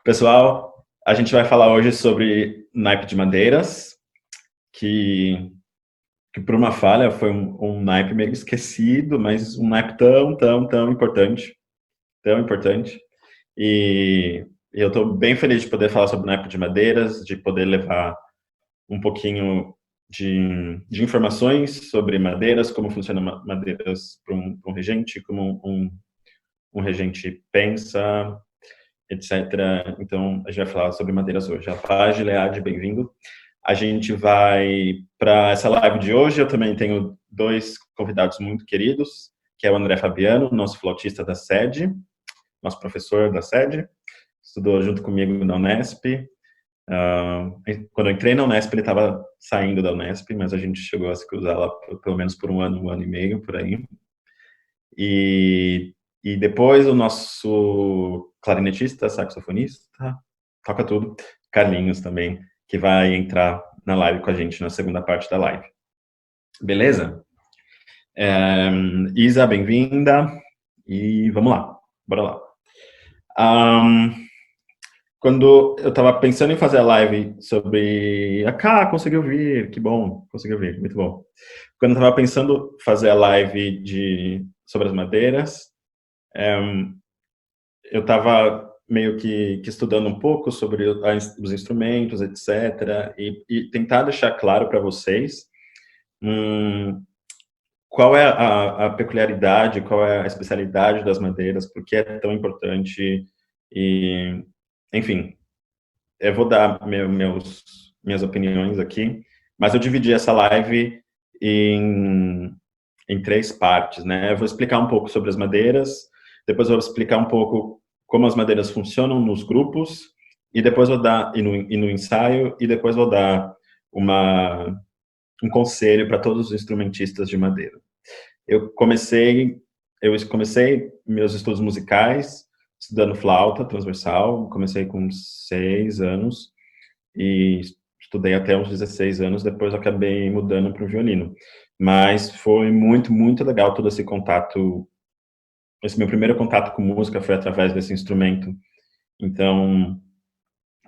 Pessoal, a gente vai falar hoje sobre naipe de madeiras, que por uma falha foi um naipe meio esquecido, mas um naipe tão importante, tão importante. E eu estou bem feliz de poder falar sobre naipe de madeiras, de poder levar um pouquinho de informações sobre madeiras, como funciona madeiras para um regente, como um regente pensa, etc. Então, a gente vai falar sobre madeiras hoje. A Paz, Leade, bem-vindo. A gente vai para essa live de hoje. Eu também tenho dois convidados muito queridos, que é o André Fabiano, nosso flautista da sede, nosso professor da sede, estudou junto comigo na Unesp. Quando eu entrei na Unesp, ele estava saindo da Unesp, mas a gente chegou a se cruzar lá pelo menos por um ano e meio, por aí. E depois o nosso clarinetista, saxofonista, toca tudo, Carlinhos também, que vai entrar na live com a gente na segunda parte da live. Beleza? Isa, bem-vinda. E vamos lá, bora lá. Quando eu estava pensando em fazer a live sobre... conseguiu vir, que bom, conseguiu vir, muito bom. Quando eu estava pensando em fazer a live sobre as madeiras, eu estava meio que estudando um pouco sobre os instrumentos, etc., e tentar deixar claro para vocês qual é a peculiaridade, qual é a especialidade das madeiras, por que é tão importante, e, enfim, eu vou dar minhas opiniões aqui, mas eu dividi essa live em três partes, né? Eu vou explicar um pouco sobre as madeiras, depois eu vou explicar um pouco como as madeiras funcionam nos grupos, e depois vou dar, e no ensaio, e depois vou dar um conselho para todos os instrumentistas de madeira. Eu comecei meus estudos musicais estudando flauta transversal, comecei com 6 anos, e estudei até uns 16 anos, depois eu acabei mudando para o violino. Mas foi muito legal todo esse contato. Esse meu primeiro contato com música foi através desse instrumento. Então,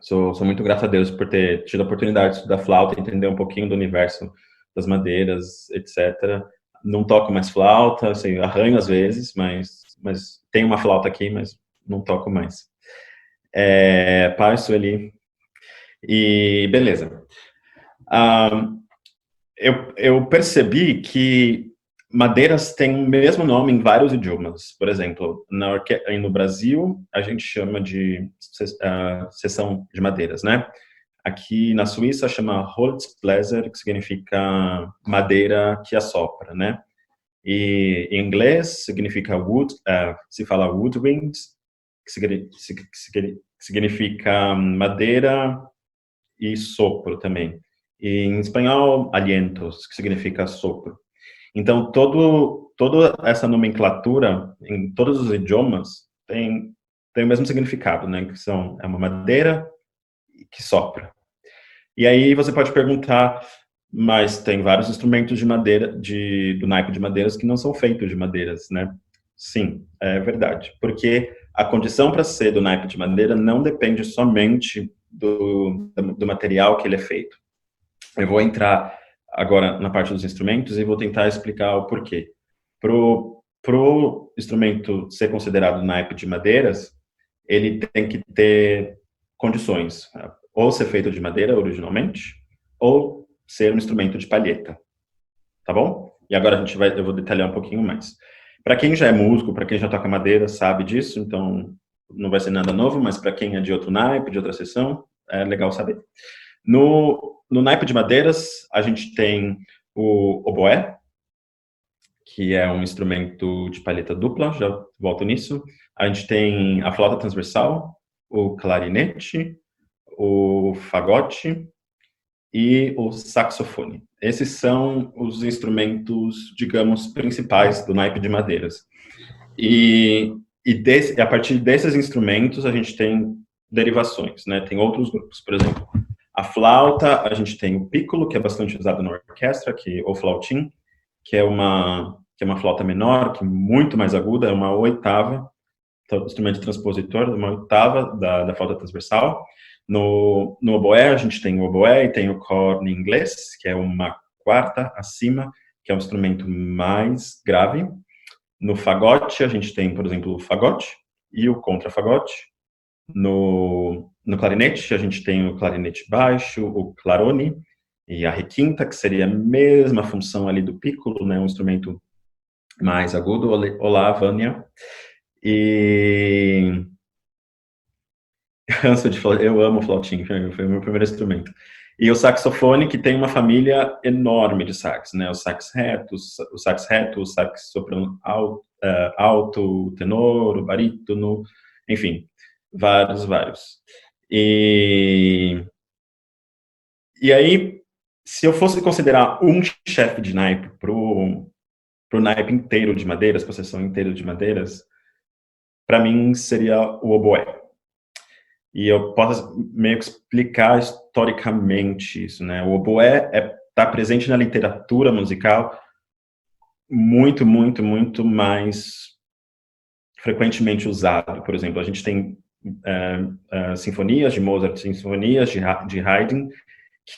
sou muito grato a Deus por ter tido a oportunidade de estudar flauta, entender um pouquinho do universo das madeiras, etc. Não toco mais flauta, assim, arranho às vezes, mas tenho uma flauta aqui, mas não toco mais. Pai, Sueli. E beleza. Eu percebi que madeiras têm o mesmo nome em vários idiomas. Por exemplo, no Brasil, a gente chama de seção de madeiras, né? Aqui na Suíça chama Holzbläser, que significa madeira que assopra, né? E em inglês significa wood, se fala woodwind, que significa madeira e sopro também. E em espanhol, alientos, que significa sopro. Então, toda essa nomenclatura, em todos os idiomas, tem o mesmo significado, né? Que é uma madeira que sopra. E aí você pode perguntar, mas tem vários instrumentos de madeira, do naipe de madeiras, que não são feitos de madeiras, né? Sim, é verdade. Porque a condição para ser do naipe de madeira não depende somente do material que ele é feito. Eu vou entrar agora na parte dos instrumentos e vou tentar explicar o porquê. Pro instrumento ser considerado naipe de madeiras, ele tem que ter condições, ou ser feito de madeira originalmente, ou ser um instrumento de palheta, tá bom? E agora eu vou detalhar um pouquinho mais. Para quem já é músico, para quem já toca madeira, sabe disso, então não vai ser nada novo, mas para quem é de outro naipe, de outra seção, é legal saber. No naipe de madeiras, a gente tem o oboé, que é um instrumento de palheta dupla, já volto nisso. A gente tem a flauta transversal, o clarinete, o fagote e o saxofone. Esses são os instrumentos, digamos, principais do naipe de madeiras. E a partir desses instrumentos, a gente tem derivações, né? Tem outros grupos, por exemplo, a flauta, a gente tem o piccolo, que é bastante usado na orquestra, ou flautim, que é uma flauta menor, que é muito mais aguda, é uma oitava, instrumento transpositor, uma oitava da flauta transversal. No oboé, a gente tem o oboé e tem o corno inglês, que é uma quarta acima, que é um instrumento mais grave. No fagote, a gente tem, por exemplo, o fagote e o contrafagote. No clarinete, a gente tem o clarinete baixo, o clarone e a requinta, que seria a mesma função ali do piccolo, né, um instrumento mais agudo, olá, Vânia. E eu amo flautim, foi o meu primeiro instrumento. E o saxofone, que tem uma família enorme de sax, né? O sax reto, o sax soprano alto, o tenor, o barítono, enfim, vários. E aí, se eu fosse considerar um chefe de naipe pro naipe inteiro de madeiras, para a seção inteira de madeiras, para mim seria o oboé. E eu posso meio que explicar historicamente isso, né? O oboé está presente na literatura musical muito mais frequentemente usado. Por exemplo, a gente tem sinfonias de Mozart, sinfonias de Haydn,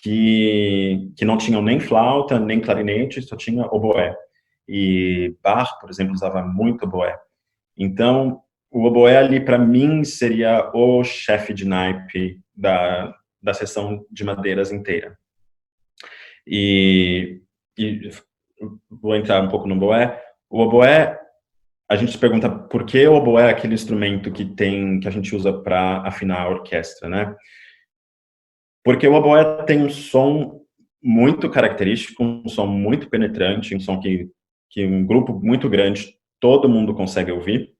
que não tinham nem flauta, nem clarinete, só tinha oboé. E Bach, por exemplo, usava muito oboé. Então, o oboé ali, para mim, seria o chefe de naipe da seção de madeiras inteira. E vou entrar um pouco no oboé. O oboé, a gente se pergunta por que o oboé é aquele instrumento que a gente usa para afinar a orquestra, né? Porque o oboé tem um som muito característico, um som muito penetrante, um som que um grupo muito grande, todo mundo consegue ouvir.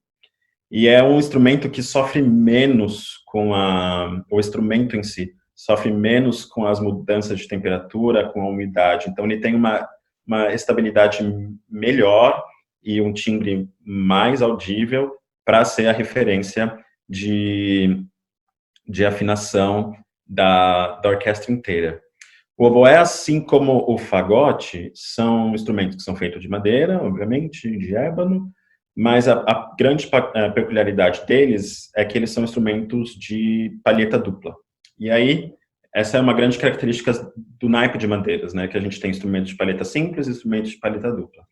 E é um instrumento que sofre menos com o instrumento em si, sofre menos com as mudanças de temperatura, com a umidade. Então, ele tem uma estabilidade melhor e um timbre mais audível para ser a referência de afinação da orquestra inteira. O oboé, assim como o fagote, são instrumentos que são feitos de madeira, obviamente, de ébano, mas a grande peculiaridade deles é que eles são instrumentos de palheta dupla. E aí, essa é uma grande característica do naipe de madeiras, né? Que a gente tem instrumentos de palheta simples e instrumentos de palheta dupla.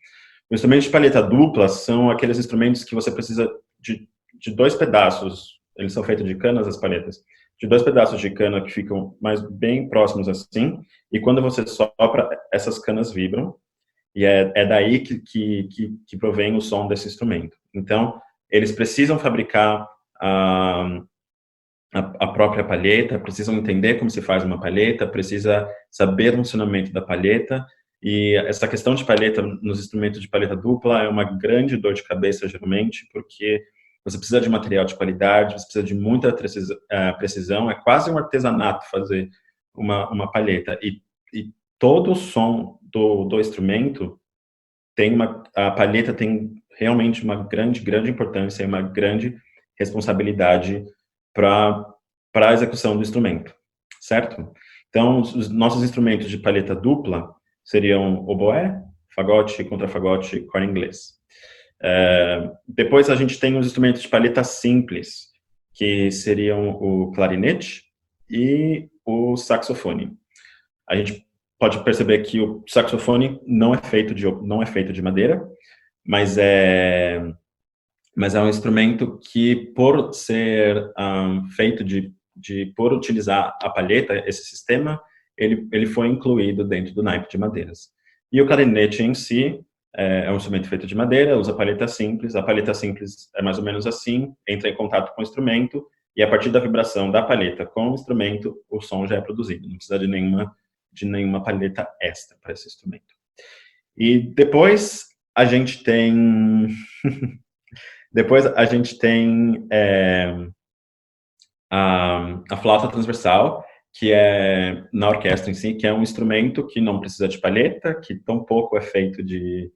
Os instrumentos de palheta dupla são aqueles instrumentos que você precisa de dois pedaços, eles são feitos de canas, as palhetas, de dois pedaços de cana que ficam mais bem próximos assim, e quando você sopra, essas canas vibram, e é daí que provém o som desse instrumento. Então, eles precisam fabricar a própria palheta, precisam entender como se faz uma palheta, precisa saber o funcionamento da palheta, e essa questão de palheta nos instrumentos de palheta dupla é uma grande dor de cabeça, geralmente, porque você precisa de material de qualidade, você precisa de muita precisão, é quase um artesanato fazer uma palheta, e todo o som do instrumento a palheta tem realmente uma grande importância e uma grande responsabilidade para a execução do instrumento, certo? Então, os nossos instrumentos de palheta dupla seriam oboé, fagote, contrafagote, corno inglês. Depois a gente tem os instrumentos de palheta simples, que seriam o clarinete e o saxofone. A gente pode perceber que o saxofone não é feito de madeira, mas é um instrumento que, por ser feito por utilizar a palheta, esse sistema, ele foi incluído dentro do naipe de madeiras. E o clarinete em si é um instrumento feito de madeira, usa palheta simples. A palheta simples é mais ou menos assim, entra em contato com o instrumento e a partir da vibração da palheta com o instrumento, o som já é produzido. Não precisa de nenhuma palheta extra para esse instrumento. E depois a gente tem a flauta transversal, que é na orquestra em si, que é um instrumento que não precisa de palheta, que tampouco é feito de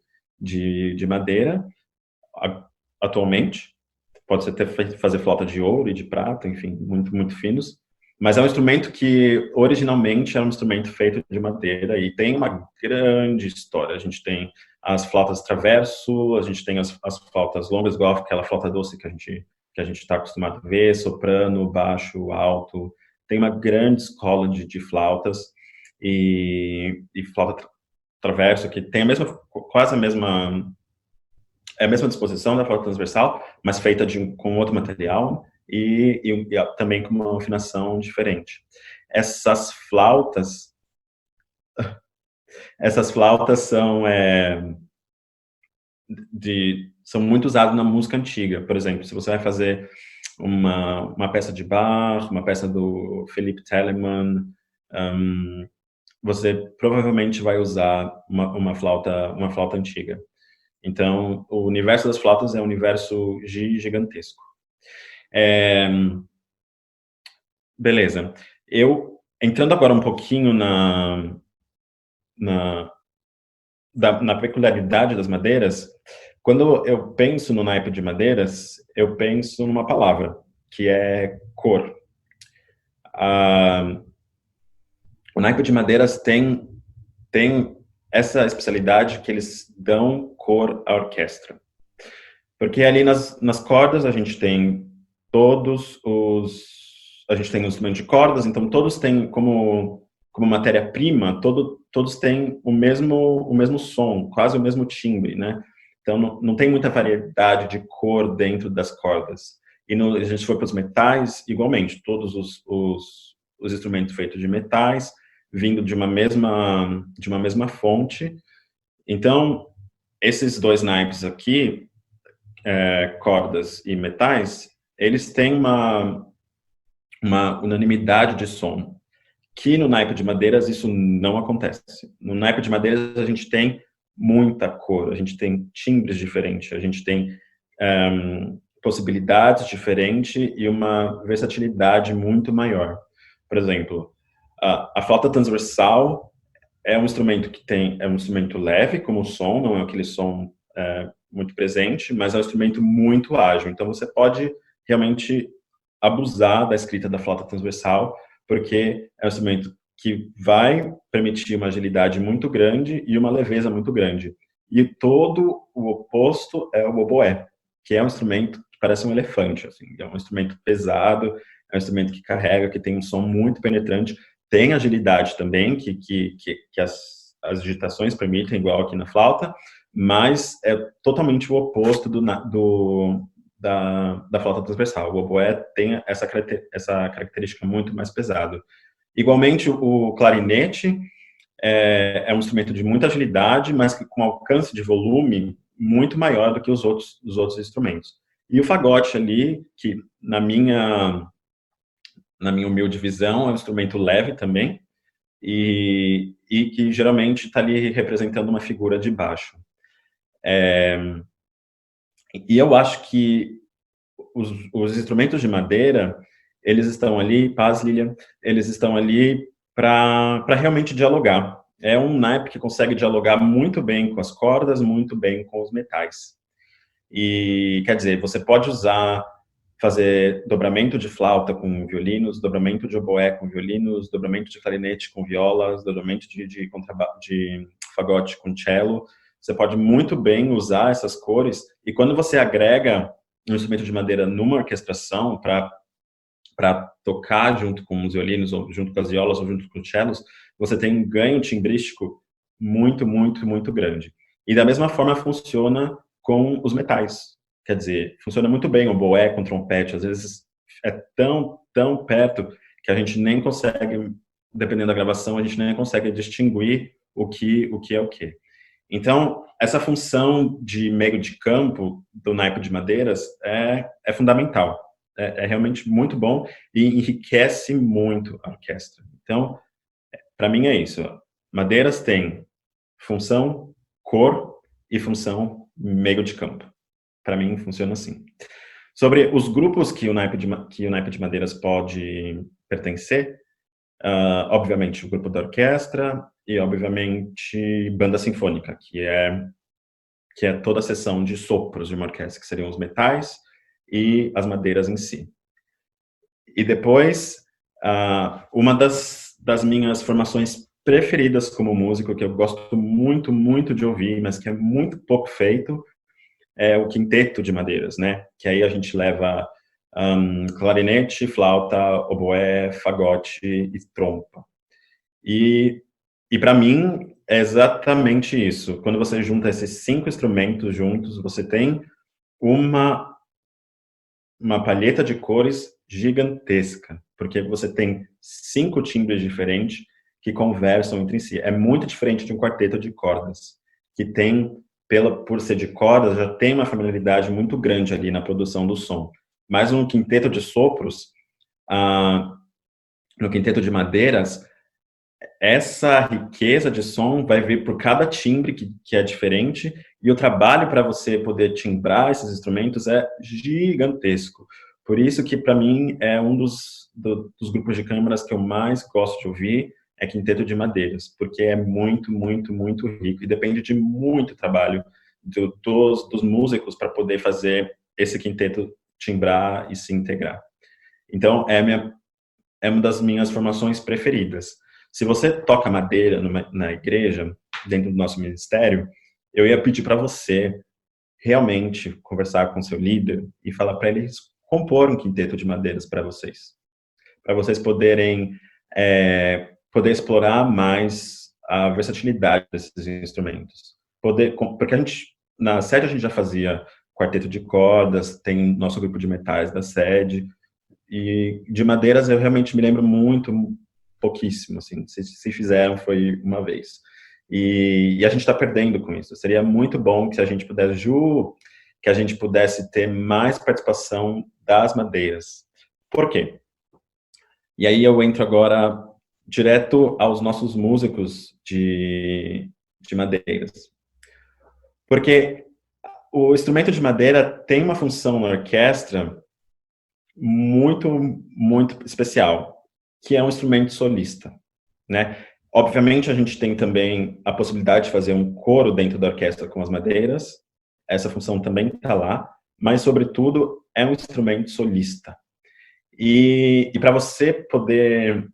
madeira, atualmente. Pode ser fazer flauta de ouro e de prata, enfim, muito finos. Mas é um instrumento que, originalmente, era um instrumento feito de madeira e tem uma grande história. A gente tem as flautas traverso, a gente tem as flautas longas, igual aquela flauta doce que a gente que a gente está acostumado a ver, soprano, baixo, alto. Tem uma grande escola de flautas e flauta traverso, que tem a mesma, quase a mesma disposição da flauta transversal, mas feita com outro material e também com uma afinação diferente. Essas flautas, essas flautas são muito usadas na música antiga. Por exemplo, se você vai fazer uma peça de Bach, uma peça do Philipp Telemann, você provavelmente vai usar uma flauta antiga. Então, o universo das flautas é um universo gigantesco. Beleza. Entrando agora um pouquinho na peculiaridade das madeiras, quando eu penso no naipe de madeiras, eu penso numa palavra, que é cor. O naipe de madeiras tem essa especialidade que eles dão cor à orquestra. Porque ali nas cordas a gente tem a gente tem um instrumento de cordas, então todos têm como matéria-prima, todos têm o mesmo som, quase o mesmo timbre, né? Então não tem muita variedade de cor dentro das cordas. E a gente for para os metais, igualmente, todos os instrumentos feitos de metais, vindo de uma mesma fonte. Então, esses dois naipes aqui, cordas e metais, eles têm uma unanimidade de som, que no naipe de madeiras isso não acontece. No naipe de madeiras a gente tem muita cor, a gente tem timbres diferentes, a gente tem possibilidades diferentes e uma versatilidade muito maior. Por exemplo, a flauta transversal é um instrumento é um instrumento leve como som, não é aquele som muito presente, mas é um instrumento muito ágil. Então você pode realmente abusar da escrita da flauta transversal, porque é um instrumento que vai permitir uma agilidade muito grande e uma leveza muito grande. E todo o oposto é o oboé, que é um instrumento que parece um elefante, assim, é um instrumento pesado, é um instrumento que carrega, que tem um som muito penetrante, tem agilidade também, que as digitações permitem, igual aqui na flauta, mas é totalmente o oposto da flauta transversal. O oboé tem essa característica muito mais pesada. Igualmente, o clarinete é um instrumento de muita agilidade, mas que com alcance de volume muito maior do que os outros instrumentos. E o fagote ali, que na minha humilde visão, é um instrumento leve também, e que geralmente está ali representando uma figura de baixo. E eu acho que os instrumentos de madeira, eles estão ali, paz, Lilian, eles estão ali para realmente dialogar. É um naipe que consegue dialogar muito bem com as cordas, muito bem com os metais. E, quer dizer, você pode fazer dobramento de flauta com violinos, dobramento de oboé com violinos, dobramento de clarinete com violas, dobramento de fagote com cello. Você pode muito bem usar essas cores, e quando você agrega um instrumento de madeira numa orquestração para tocar junto com os violinos, ou junto com as violas, ou junto com os cellos, você tem um ganho timbrístico muito, muito, muito grande. E da mesma forma funciona com os metais. Quer dizer, funciona muito bem o oboé com trompete, às vezes é tão perto que a gente nem consegue, dependendo da gravação, a gente nem consegue distinguir o que é o que. Então, essa função de meio de campo do naipe de madeiras é fundamental. É realmente muito bom e enriquece muito a orquestra. Então, para mim é isso. Madeiras tem função cor e função meio de campo. Para mim, funciona assim. Sobre os grupos que o naipe de madeiras pode pertencer, obviamente, o grupo da orquestra e, obviamente, banda sinfônica, que é toda a seção de sopros de uma orquestra, que seriam os metais e as madeiras em si. E depois, uma das minhas formações preferidas como músico, que eu gosto muito, muito de ouvir, mas que é muito pouco feito, é o quinteto de madeiras, né? Que aí a gente leva clarinete, flauta, oboé, fagote e trompa. E para mim, é exatamente isso. Quando você junta esses 5 instrumentos juntos, você tem uma, uma palheta de cores gigantesca, porque você tem 5 timbres diferentes que conversam entre si. É muito diferente de um quarteto de cordas, que tem, por ser de cordas, já tem uma familiaridade muito grande ali na produção do som. Mas um quinteto de sopros, ah, no quinteto de madeiras, essa riqueza de som vai vir por cada timbre que é diferente, e o trabalho para você poder timbrar esses instrumentos é gigantesco. Por isso que, para mim, é um dos grupos de câmaras que eu mais gosto de ouvir, é Quinteto de Madeiras, porque é muito, muito, muito rico, e depende de muito trabalho dos músicos para poder fazer esse quinteto timbrar e se integrar. Então, é uma das minhas formações preferidas. Se você toca madeira na igreja, dentro do nosso ministério, eu ia pedir para você realmente conversar com seu líder e falar para eles compor um quinteto de madeiras para vocês poderem poder explorar mais a versatilidade desses instrumentos. Porque na sede a gente já fazia quarteto de cordas, tem nosso grupo de metais da sede, e de madeiras eu realmente me lembro muito, pouquíssimo, assim. Se fizeram, foi uma vez. E a gente está perdendo com isso. Seria muito bom que a gente pudesse, que a gente pudesse ter mais participação das madeiras. Por quê? E aí eu entro agora direto aos nossos músicos de madeiras. Porque o instrumento de madeira tem uma função na orquestra muito, muito especial, que é um instrumento solista, né? Obviamente, a gente tem também a possibilidade de fazer um coro dentro da orquestra com as madeiras, essa função também está lá, mas, sobretudo, é um instrumento solista. E para você poder,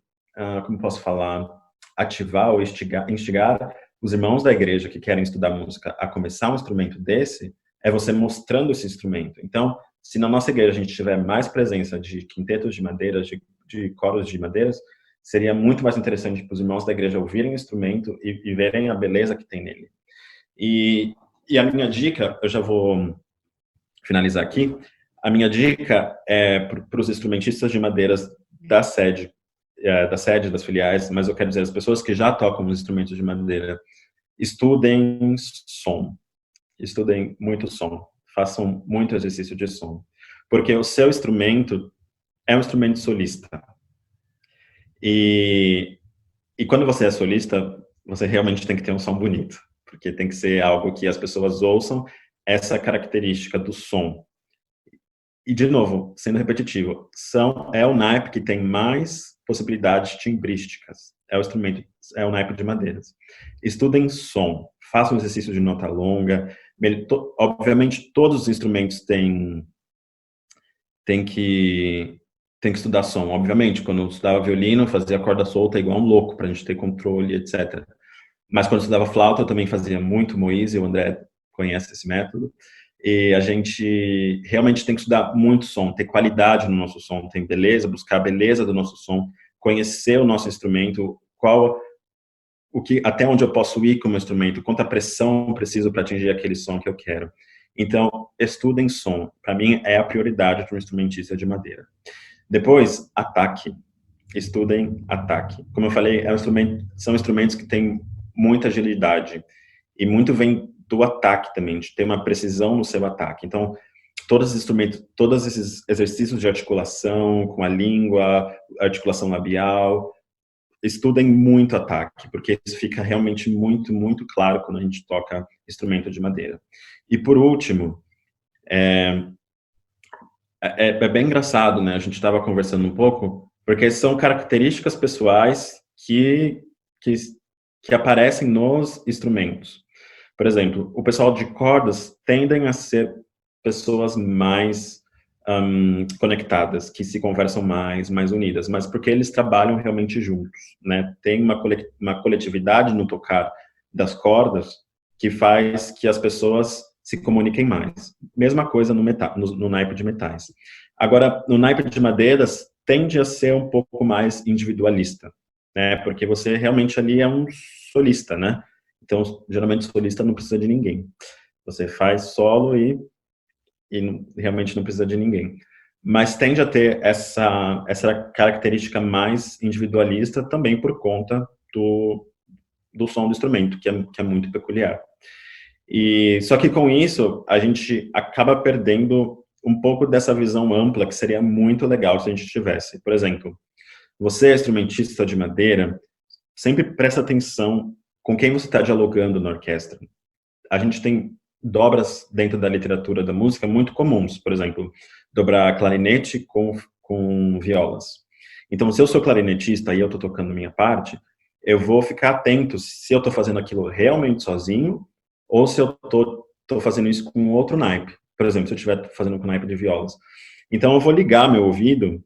como posso falar, ativar ou instigar os irmãos da igreja que querem estudar música a começar um instrumento desse, é você mostrando esse instrumento. Então, se na nossa igreja a gente tiver mais presença de quintetos de madeiras, de coros de madeiras, seria muito mais interessante para os irmãos da igreja ouvirem o instrumento e verem a beleza que tem nele. E a minha dica, eu já vou finalizar aqui, a minha dica é para os instrumentistas de madeiras da sede, das filiais, mas eu quero dizer, as pessoas que já tocam os instrumentos de madeira, estudem som, estudem muito som, façam muito exercício de som, porque o seu instrumento é um instrumento solista. E quando você é solista, você realmente tem que ter um som bonito, porque tem que ser algo que as pessoas ouçam essa característica do som. E, de novo, sendo repetitivo, é o naipe que tem mais possibilidades timbrísticas. É o naipe de madeiras. Estudem som, façam exercício de nota longa. Obviamente, todos os instrumentos têm que estudar som. Obviamente, quando eu estudava violino, eu fazia corda solta igual um louco, para a gente ter controle, etc. Mas quando eu estudava flauta, eu também fazia muito Moise, o André conhece esse método. E a gente realmente tem que estudar muito som, ter qualidade no nosso som, ter beleza, buscar a beleza do nosso som, conhecer o nosso instrumento, até onde eu posso ir com o meu instrumento, quanta pressão eu preciso para atingir aquele som que eu quero. Então, estudem som. Para mim, é a prioridade de um instrumentista de madeira. Depois, ataque. Estudem ataque. Como eu falei, são instrumentos que têm muita agilidade. E muito vem do ataque também, de ter uma precisão no seu ataque. Então, todos esses exercícios de articulação com a língua, articulação labial, estudem muito ataque, porque isso fica realmente muito, muito claro quando a gente toca instrumento de madeira. E por último, é bem engraçado, né? A gente estava conversando um pouco, porque são características pessoais que aparecem nos instrumentos. Por exemplo, o pessoal de cordas tendem a ser pessoas mais conectadas, que se conversam mais unidas, mas porque eles trabalham realmente juntos, né? Tem uma coletividade no tocar das cordas que faz que as pessoas se comuniquem mais. Mesma coisa no naipe de metais. Agora, no naipe de madeiras, tende a ser um pouco mais individualista, né? Porque você realmente ali é um solista, né? Então, geralmente, solista não precisa de ninguém. Você faz solo e realmente não precisa de ninguém. Mas tende a ter essa característica mais individualista também por conta do som do instrumento, que é muito peculiar. E só que com isso a gente acaba perdendo um pouco dessa visão ampla que seria muito legal se a gente tivesse. Por exemplo, você é instrumentista de madeira, sempre presta atenção com quem você está dialogando na orquestra. A gente tem dobras dentro da literatura da música muito comuns, por exemplo, dobrar clarinete com violas. Então, se eu sou clarinetista e eu estou tocando minha parte, eu vou ficar atento se eu estou fazendo aquilo realmente sozinho ou se eu estou fazendo isso com outro naipe. Por exemplo, se eu estiver fazendo com naipe de violas. Então, eu vou ligar meu ouvido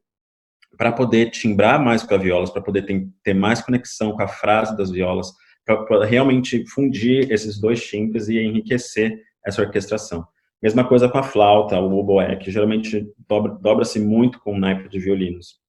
para poder timbrar mais com as violas, para poder ter mais conexão com a frase das violas, para realmente fundir esses dois timbres e enriquecer essa orquestração. Mesma coisa com a flauta, o oboé, que geralmente dobra-se muito com o naipe de violinos.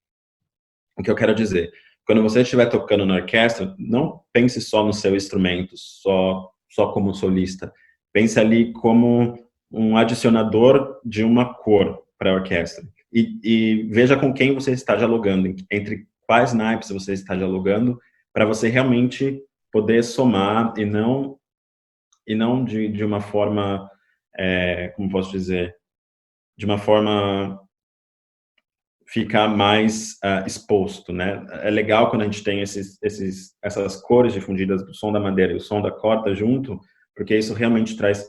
O que eu quero dizer? Quando você estiver tocando na orquestra, não pense só no seu instrumento, só como solista. Pense ali como um adicionador de uma cor para a orquestra. E veja com quem você está dialogando, entre quais naipes você está dialogando, para você realmente poder somar e não de uma forma, como posso dizer, de uma forma ficar mais exposto, né? É legal quando a gente tem essas cores difundidas do som da madeira e o som da corda junto, porque isso realmente traz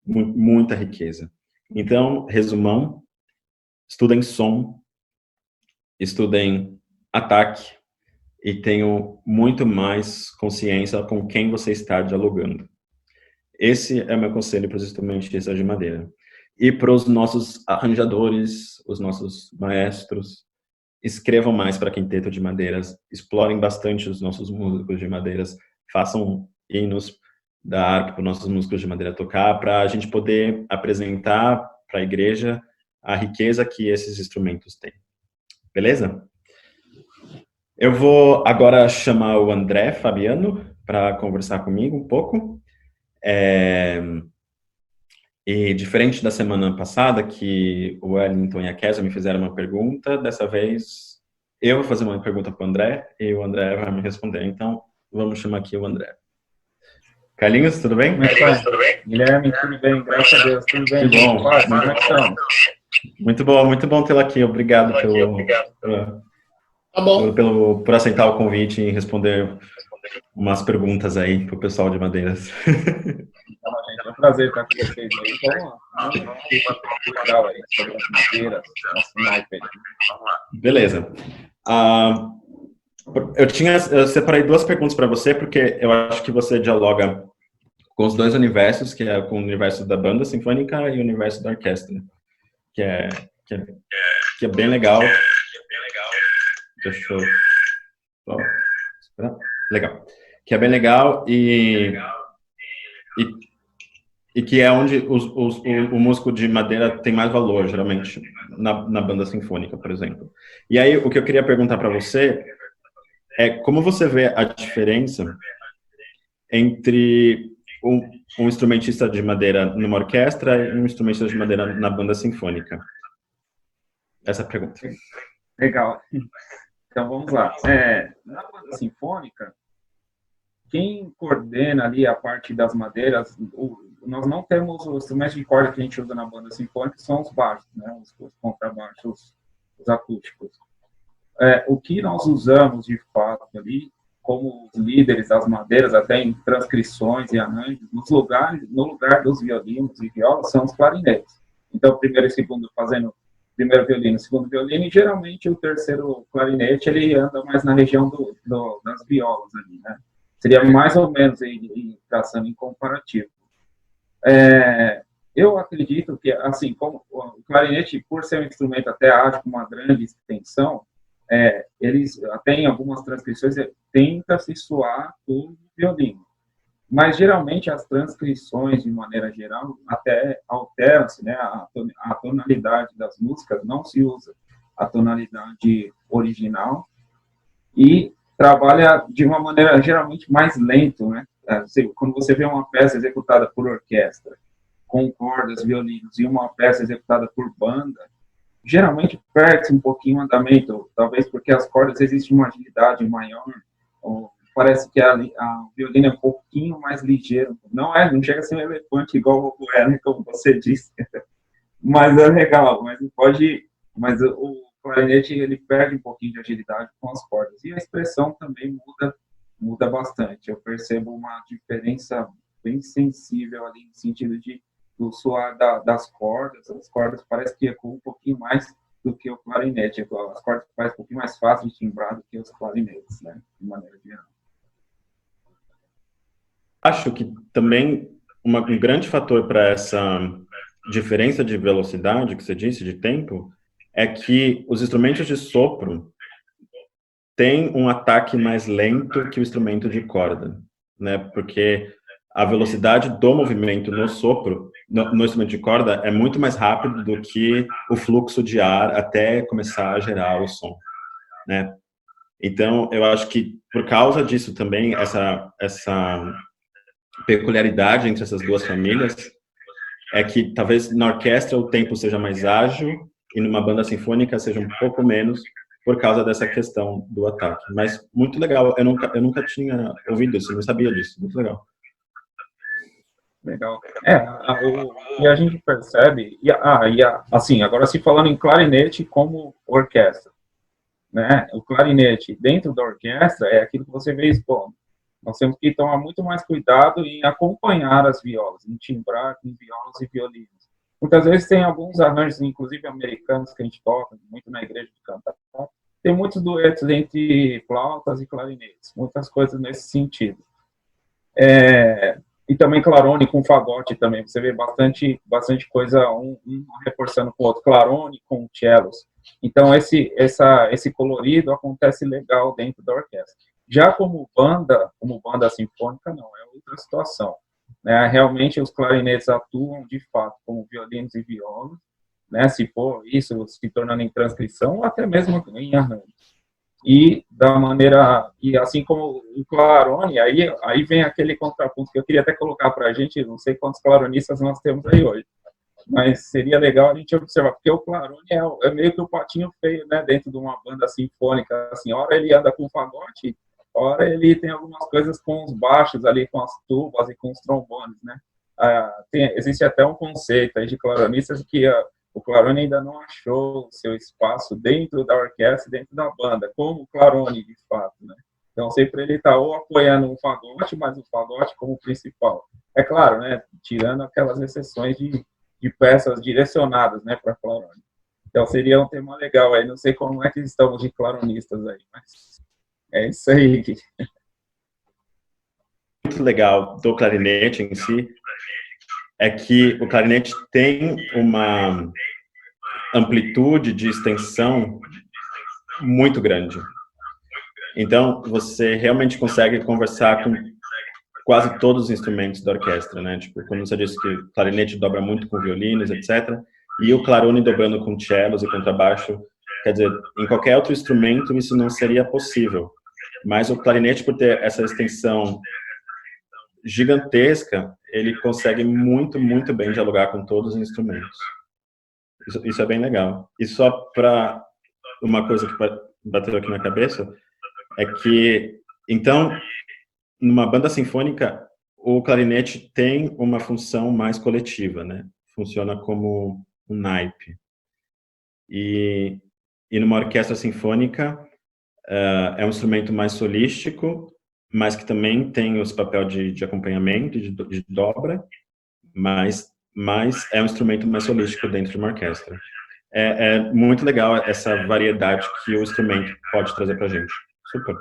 muita riqueza. Então, resumão, estudem som, estudem ataque e tenham muito mais consciência com quem você está dialogando. Esse é o meu conselho para os instrumentistas de madeira. E para os nossos arranjadores, os nossos maestros, escrevam mais para quinteto de madeiras, explorem bastante os nossos músicos de madeiras, façam hinos da harpa para os nossos músicos de madeira tocar, para a gente poder apresentar para a igreja a riqueza que esses instrumentos têm. Beleza? Eu vou agora chamar o André Fabiano para conversar comigo um pouco. E diferente da semana passada, que o Wellington e a Kézia me fizeram uma pergunta, dessa vez eu vou fazer uma pergunta para o André e o André vai me responder. Então, vamos chamar aqui o André. Carlinhos, tudo bem? Carlinhos, tudo bem? Guilherme, tudo bem, graças a Deus, tudo bem. Que bom. Muito bom tê-lo aqui. Obrigado por aceitar o convite e responder umas perguntas aí para o pessoal de Madeiras. Então, gente, é um prazer estar com vocês aí. Vamos legal aí sobre as madeiras, nosso naipe aí. Beleza. Eu separei duas perguntas para você, porque eu acho que você dialoga com os dois universos, que é com o universo da banda sinfônica e o universo da orquestra, que é bem legal. Deixa eu só esperar. Legal. Que é bem legal e que é onde o músico de madeira tem mais valor, geralmente, na banda sinfônica, por exemplo. E aí, o que eu queria perguntar para você é como você vê a diferença entre um instrumentista de madeira numa orquestra e um instrumentista de madeira na banda sinfônica? Essa é a pergunta. Legal. Então, vamos lá. Na banda sinfônica, quem coordena ali a parte das madeiras, nós não temos os instrumentos de corda que a gente usa na banda sinfônica, que são os baixos, né? Os contrabaixos, os acústicos. O que nós usamos, de fato, ali, como os líderes das madeiras, até em transcrições e arranjos, no lugar dos violinos e violas, são os clarinetes. Então, primeiro e segundo fazendo primeiro violino, segundo violino, e geralmente o terceiro clarinete, ele anda mais na região das violas ali, né? Seria mais ou menos, traçando em comparativo. Eu acredito que, assim, como o clarinete, por ser um instrumento até ágil, com uma grande extensão, eles, até em algumas transcrições, tenta se soar com o violino. Mas, geralmente, as transcrições, de maneira geral, até alteram-se, né? A tonalidade das músicas não se usa a tonalidade original e trabalha de uma maneira, geralmente, mais lento, né? Quando você vê uma peça executada por orquestra, com cordas, violinos, e uma peça executada por banda, geralmente perde um pouquinho o andamento, talvez porque as cordas existem uma agilidade maior, ou parece que o violino é um pouquinho mais ligeiro. Não chega a ser um elefante igual o é, né, como você disse, mas é legal, mas o clarinete ele perde um pouquinho de agilidade com as cordas. E a expressão também muda bastante. Eu percebo uma diferença bem sensível ali no sentido do soar das cordas. As cordas parece que ecoam um pouquinho mais do que o clarinete. As cordas parecem um pouquinho mais fácil de timbrar do que os clarinetes, né? De maneira geral. Acho que também um grande fator para essa diferença de velocidade que você disse, de tempo, é que os instrumentos de sopro têm um ataque mais lento que o instrumento de corda, né? Porque a velocidade do movimento no sopro, no instrumento de corda, é muito mais rápido do que o fluxo de ar até começar a gerar o som, né? Então, eu acho que por causa disso também, essa peculiaridade entre essas duas famílias é que talvez na orquestra o tempo seja mais ágil e numa banda sinfônica seja um pouco menos por causa dessa questão do ataque. Mas muito legal, eu nunca tinha ouvido isso, eu não sabia disso, muito legal. Legal. E a gente percebe, assim, agora se falando em clarinete como orquestra, né? O clarinete dentro da orquestra é aquilo que você vê expondo. Nós temos que tomar muito mais cuidado em acompanhar as violas, em timbrar com violas e violinos. Muitas vezes tem alguns arranjos, inclusive americanos, que a gente toca muito na igreja de cantar. Tem muitos duetos entre flautas e clarinetes, muitas coisas nesse sentido. E também clarone com fagote também. Você vê bastante coisa, um reforçando com o outro. Clarone com cellos. Então, esse colorido acontece legal dentro da orquestra. Já como banda sinfônica, não, é outra situação. Né? Realmente, os clarinetes atuam, de fato, como violinos e violas, né? Se for isso, se tornando em transcrição, ou até mesmo em arranjo. E assim como o clarone, aí vem aquele contraponto que eu queria até colocar para a gente, não sei quantos claronistas nós temos aí hoje, mas seria legal a gente observar, porque o clarone é meio que o patinho feio, né, dentro de uma banda sinfônica, assim, hora ele anda com fagote, hora ele tem algumas coisas com os baixos ali, com as tubas e com os trombones, né. Existe até um conceito aí de claronistas que o clarone ainda não achou o seu espaço dentro da orquestra, dentro da banda, como o clarone, de fato, né? Então, sempre ele está ou apoiando um fagote, mas o fagote como principal. É claro, né? Tirando aquelas exceções de peças direcionadas, né, para clarone. Então, seria um tema legal aí. Não sei como é que estamos de claronistas aí, mas é isso aí. Muito legal do clarinete em si é que o clarinete tem uma amplitude de extensão muito grande. Então, você realmente consegue conversar com quase todos os instrumentos da orquestra, né? Tipo, como você disse que o clarinete dobra muito com violinos, etc. E o clarone dobrando com cellos e contrabaixo. Quer dizer, em qualquer outro instrumento isso não seria possível. Mas o clarinete, por ter essa extensão gigantesca, ele consegue muito, muito bem dialogar com todos os instrumentos. Isso é bem legal. E só para uma coisa que bateu aqui na cabeça, é que, então, numa banda sinfônica, o clarinete tem uma função mais coletiva, né? Funciona como um naipe. E numa orquestra sinfônica, é um instrumento mais solístico, mas que também tem os papel de acompanhamento, de dobra, mas é um instrumento mais solístico dentro de uma orquestra. É muito legal essa variedade que o instrumento pode trazer pra gente. Super.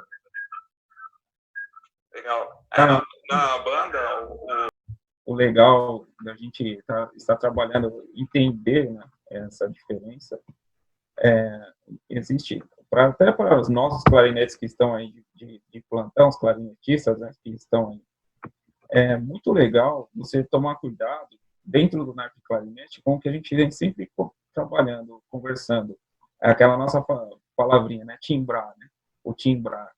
Legal. Na banda, o legal da gente estar trabalhando, entender, né, essa diferença, existe, até para os nossos clarinetes que estão aí de plantão, os clarinetistas, né, que estão aí é muito legal você tomar cuidado dentro do naipe de clarinete com o que a gente vem sempre trabalhando, conversando. É aquela nossa palavrinha, né? Timbrar, né? O timbrar.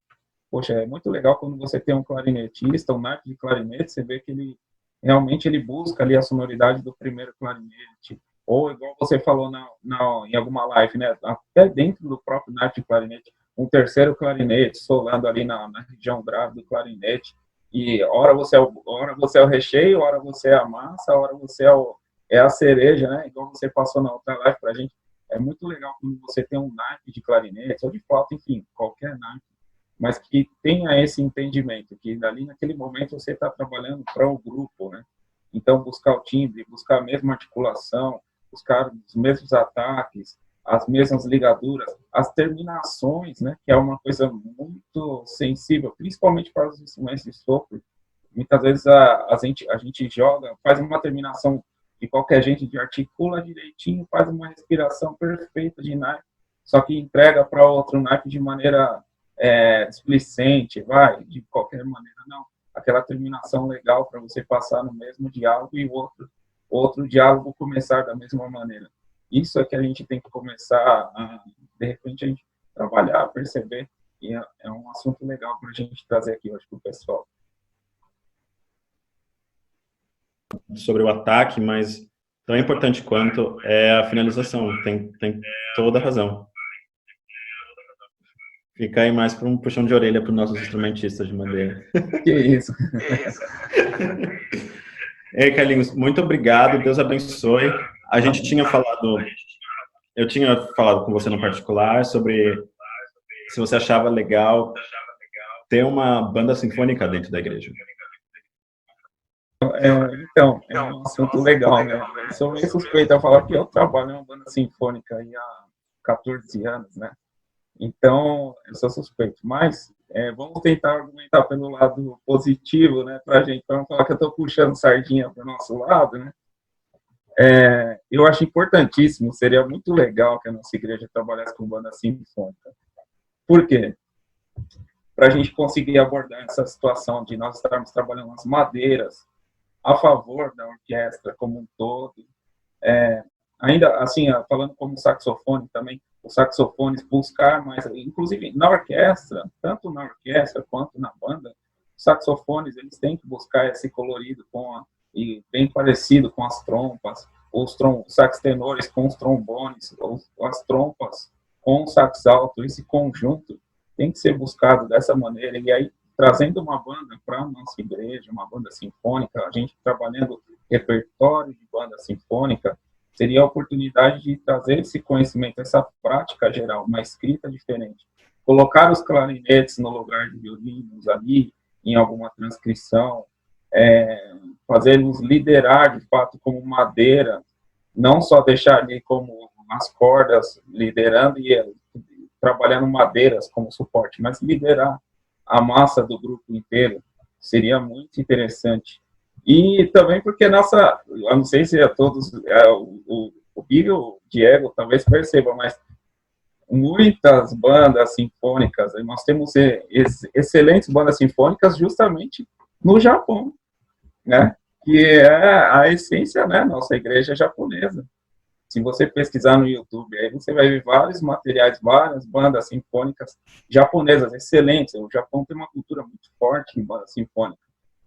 Poxa, é muito legal quando você tem um clarinetista, um naipe de clarinete, você vê que ele realmente ele busca ali a sonoridade do primeiro clarinete, ou igual você falou em alguma live, né? Até dentro do próprio naipe de clarinete, um terceiro clarinete solando ali na região grave do clarinete, e ora você é o recheio, ora você é a massa, ora você é a cereja, né? Igual você passou na outra live pra gente. É muito legal quando você tem um naipe de clarinete, ou de flauta, enfim, qualquer naipe, mas que tenha esse entendimento, que dali naquele momento você está trabalhando para o grupo, né? Então, buscar o timbre, buscar a mesma articulação, buscar os mesmos ataques, as mesmas ligaduras, as terminações, né? Que é uma coisa muito sensível, principalmente para os instrumentos de sopro. Muitas vezes a gente joga, faz uma terminação de qualquer jeito, de articula direitinho, faz uma respiração perfeita de naipe, só que entrega para outro naipe de maneira displicente, de qualquer maneira, não. Aquela terminação legal para você passar no mesmo diálogo e o outro diálogo começar da mesma maneira. Isso é que a gente tem que começar de repente, a gente trabalhar, perceber, e é um assunto legal para a gente trazer aqui hoje para o pessoal. Sobre o ataque, mas tão importante quanto é a finalização, tem toda a razão. Fica aí mais para um puxão de orelha para os nossos instrumentistas de madeira. Que isso. Ei, Carlinhos, muito obrigado, Deus abençoe. Eu tinha falado com você no particular sobre se você achava legal ter uma banda sinfônica dentro da igreja. Então, é um assunto legal, né? Eu sou meio suspeito a falar que eu trabalho em uma banda sinfônica há 14 anos, né? Então, eu sou suspeito. Mas vamos tentar argumentar pelo lado positivo, né? Para não falar que eu estou puxando sardinha para o nosso lado, né? Eu acho importantíssimo, seria muito legal que a nossa igreja trabalhasse com banda sinfônica. Por quê? Para a gente conseguir abordar essa situação de nós estarmos trabalhando as madeiras a favor da orquestra como um todo. Ainda assim, falando como saxofone também, os saxofones buscar mais, inclusive na orquestra, tanto na orquestra quanto na banda, os saxofones eles têm que buscar esse colorido e bem parecido com as trompas, os sax tenores com os trombones, as trompas com o sax alto, esse conjunto tem que ser buscado dessa maneira, e aí trazendo uma banda para a nossa igreja, uma banda sinfônica, a gente trabalhando repertório de banda sinfônica, seria a oportunidade de trazer esse conhecimento, essa prática geral, uma escrita diferente. Colocar os clarinetes no lugar de violinos ali, em alguma transcrição, fazer-nos liderar, de fato, como madeira, não só deixar ali como as cordas liderando e trabalhando madeiras como suporte, mas liderar a massa do grupo inteiro, seria muito interessante. E também porque eu não sei se a todos, o Big e o Diego talvez percebam, mas muitas bandas sinfônicas, nós temos excelentes bandas sinfônicas justamente no Japão, né? Que é a essência, né? Nossa igreja japonesa. Se você pesquisar no YouTube, aí você vai ver vários materiais, várias bandas sinfônicas japonesas excelentes. O Japão tem uma cultura muito forte em banda sinfônica.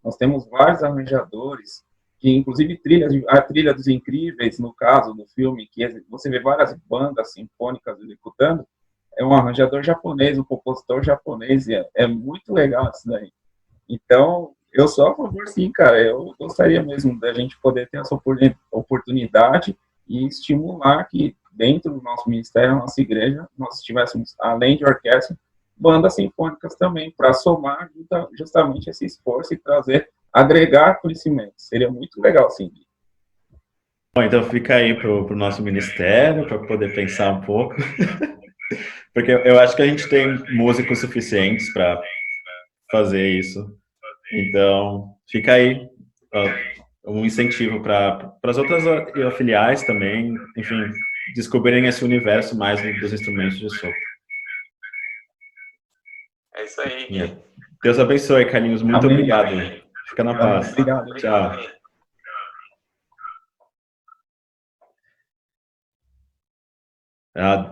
Nós temos vários arranjadores, que inclusive a trilha dos Incríveis, no caso do filme, que você vê várias bandas sinfônicas executando, é um arranjador japonês, um compositor japonês, e é muito legal isso daí. Então, eu sou a favor, sim, cara. Eu gostaria mesmo da gente poder ter essa oportunidade e estimular que dentro do nosso ministério, nossa igreja, nós tivéssemos, além de orquestra, bandas sinfônicas também, para somar justamente esse esforço e agregar conhecimento. Seria muito legal, sim. Bom, então fica aí para o nosso ministério, para poder pensar um pouco, porque eu acho que a gente tem músicos suficientes para fazer isso. Então, fica aí um incentivo para as outras filiais também, enfim, descobrirem esse universo mais dos instrumentos de sopro. É isso aí. Deus abençoe, Carlinhos. Muito obrigado. Fica na paz. Obrigado. Tchau.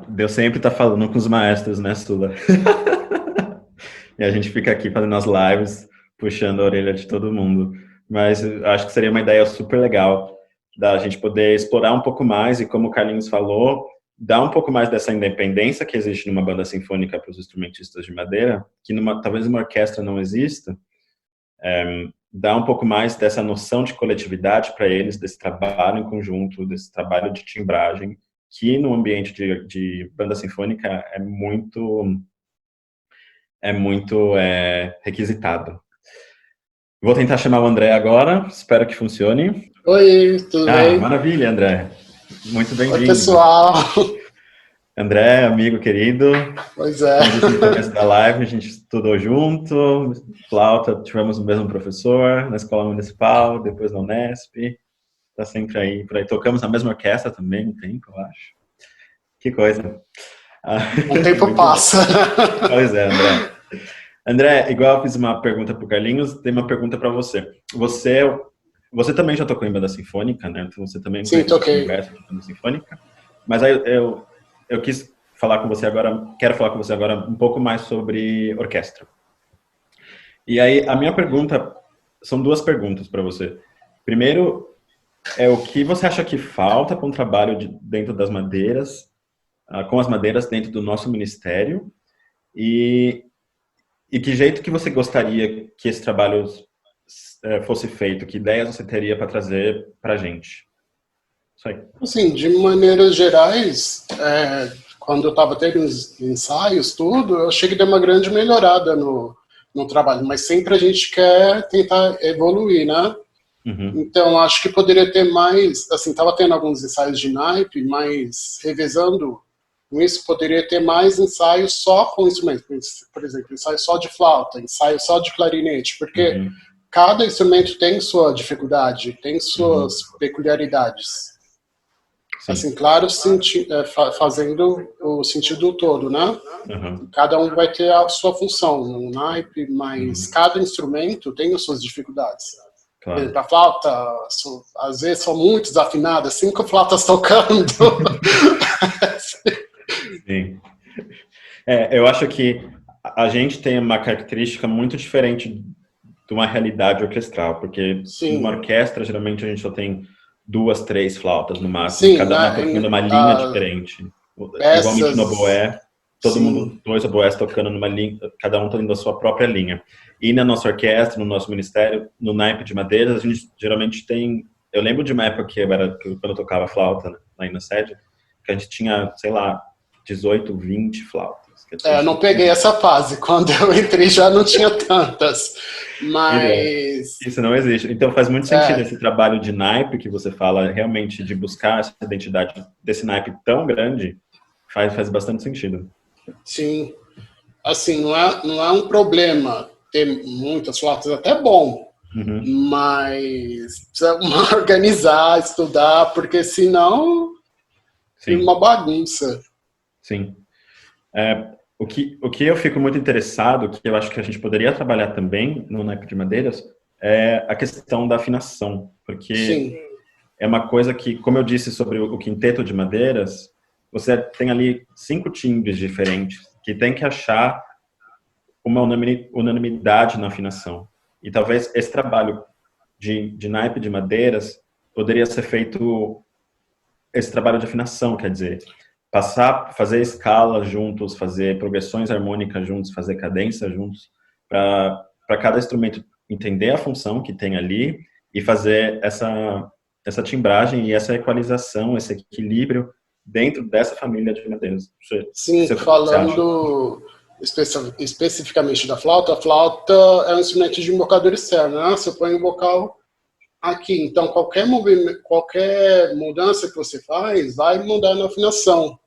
Deus sempre está falando com os maestros, né, Sula? E a gente fica aqui fazendo as lives, puxando a orelha de todo mundo. Mas acho que seria uma ideia super legal da gente poder explorar um pouco mais e, como o Carlinhos falou, dar um pouco mais dessa independência que existe numa banda sinfônica para os instrumentistas de madeira, que talvez uma orquestra não exista, dar um pouco mais dessa noção de coletividade para eles, desse trabalho em conjunto, desse trabalho de timbragem, que no ambiente de banda sinfônica é muito requisitado. Vou tentar chamar o André agora, espero que funcione. Oi, tudo bem? Maravilha, André. Muito bem-vindo. Oi, pessoal. André, amigo querido. Pois é. No começo da live, a gente estudou junto, flauta, tivemos o mesmo professor na escola municipal, depois na Unesp. Tá sempre aí, por aí. Tocamos na mesma orquestra também, um tempo, eu acho. Que coisa. Um tempo passa. Pois é, André. André, igual eu fiz uma pergunta para o Carlinhos, tem uma pergunta para você. Você também já tocou em banda sinfônica, né? Então você também Sim, toquei. De banda sinfônica. Mas aí eu quis falar com você agora, quero falar com você agora um pouco mais sobre orquestra. E aí a minha pergunta, são duas perguntas para você. Primeiro, o que você acha que falta para um trabalho dentro das madeiras, com as madeiras dentro do nosso ministério? E que jeito que você gostaria que esse trabalho fosse feito? Que ideias você teria para trazer para a gente? Isso aí. Assim, de maneiras gerais, quando eu estava tendo os ensaios, tudo, eu achei que deu uma grande melhorada no trabalho, mas sempre a gente quer tentar evoluir, né? Uhum. Então, acho que poderia ter mais, assim, estava tendo alguns ensaios de naipe, mas revezando com isso, poderia ter mais ensaios só com instrumentos. Por exemplo, ensaio só de flauta, ensaio só de clarinete, porque cada instrumento tem sua dificuldade, tem suas peculiaridades. Sim. Assim, claro, fazendo o sentido todo, né? Cada um vai ter a sua função no naipe, mas cada instrumento tem as suas dificuldades. Claro. Por exemplo, a flauta, às vezes, são muito desafinadas, 5 flautas tocando. Sim. Eu acho que a gente tem uma característica muito diferente de uma realidade orquestral, porque numa orquestra, geralmente, a gente só tem 2, 3 flautas no máximo, cada uma tocando uma linha diferente. Igualmente no oboé, todo mundo, 2 oboés tocando numa linha, cada um tocando a sua própria linha. E na nossa orquestra, no nosso ministério, no naipe de madeiras, a gente geralmente tem... Eu lembro de uma época quando eu tocava flauta, né, lá na sede, que a gente tinha, sei lá, 18, 20 flautas. Eu não peguei essa fase. Quando eu entrei já não tinha tantas. Mas... Isso não existe. Então faz muito sentido esse trabalho de naipe que você fala, realmente de buscar essa identidade desse naipe tão grande, faz bastante sentido. Sim. Assim, não é um problema ter muitas flautas, até bom. Mas precisa organizar, estudar, porque senão é uma bagunça. Sim. O que eu fico muito interessado, que eu acho que a gente poderia trabalhar também no naipe de madeiras, é a questão da afinação, porque é uma coisa que, como eu disse sobre o quinteto de madeiras, você tem ali 5 timbres diferentes, que tem que achar uma unanimidade na afinação. E talvez esse trabalho de naipe de madeiras poderia ser feito, esse trabalho de afinação, quer dizer, fazer escalas juntos, fazer progressões harmônicas juntos, fazer cadência juntos, para cada instrumento entender a função que tem ali e fazer essa timbragem e essa equalização, esse equilíbrio dentro dessa família de madeiras. Sim, falando especificamente da flauta, a flauta é um instrumento de embocadura externa, né? Você põe um bocal aqui, então qualquer mudança que você faz vai mudar na afinação.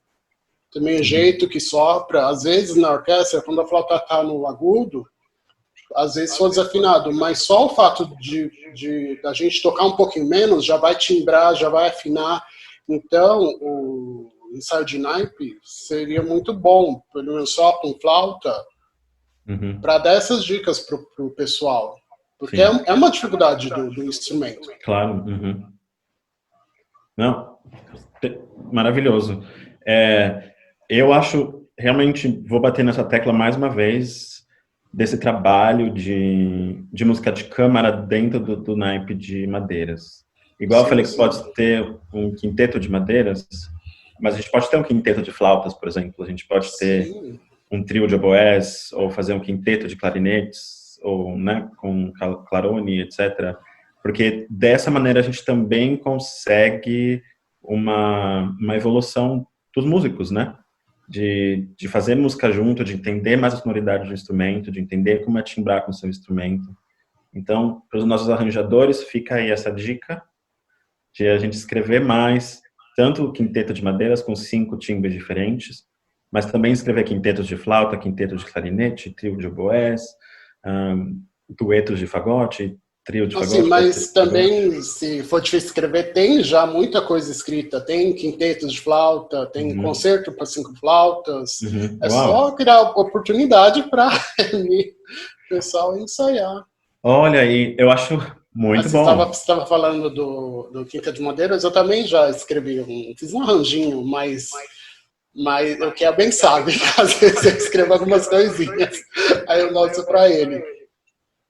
Também o jeito que sopra, às vezes na orquestra, quando a flauta está no agudo, às vezes for desafinado, mas só o fato de a gente tocar um pouquinho menos já vai timbrar, já vai afinar. Então, o ensaio de naipe seria muito bom, pelo menos só com flauta, para dar essas dicas para o pessoal. Porque é uma dificuldade do instrumento. Claro. Não, maravilhoso. Eu acho, realmente, vou bater nessa tecla mais uma vez, desse trabalho de música de câmara dentro do naipe de madeiras. Igual eu falei que pode ter um quinteto de madeiras, mas a gente pode ter um quinteto de flautas, por exemplo. A gente pode ter um trio de oboés, ou fazer um quinteto de clarinetes, ou, né, com clarone, etc. Porque dessa maneira a gente também consegue uma evolução dos músicos, né? De fazer música junto, de entender mais a sonoridade do instrumento, de entender como é timbrar com o seu instrumento. Então, para os nossos arranjadores, fica aí essa dica de a gente escrever mais, tanto o quinteto de madeiras com 5 timbres diferentes, mas também escrever quintetos de flauta, quinteto de clarinete, trio de oboés, duetos de fagote, trio de fagote. Assim, mas também, se for difícil escrever, tem já muita coisa escrita. Tem quintetos de flauta, tem concerto para 5 flautas. É só criar oportunidade para o pessoal ensaiar. Olha aí, eu acho muito bom. Você estava falando do Quinteto de Madeiras, eu também já escrevi fiz um arranjinho, mas o que é bem sabe, às vezes eu escrevo algumas coisinhas, aí eu mostro para ele.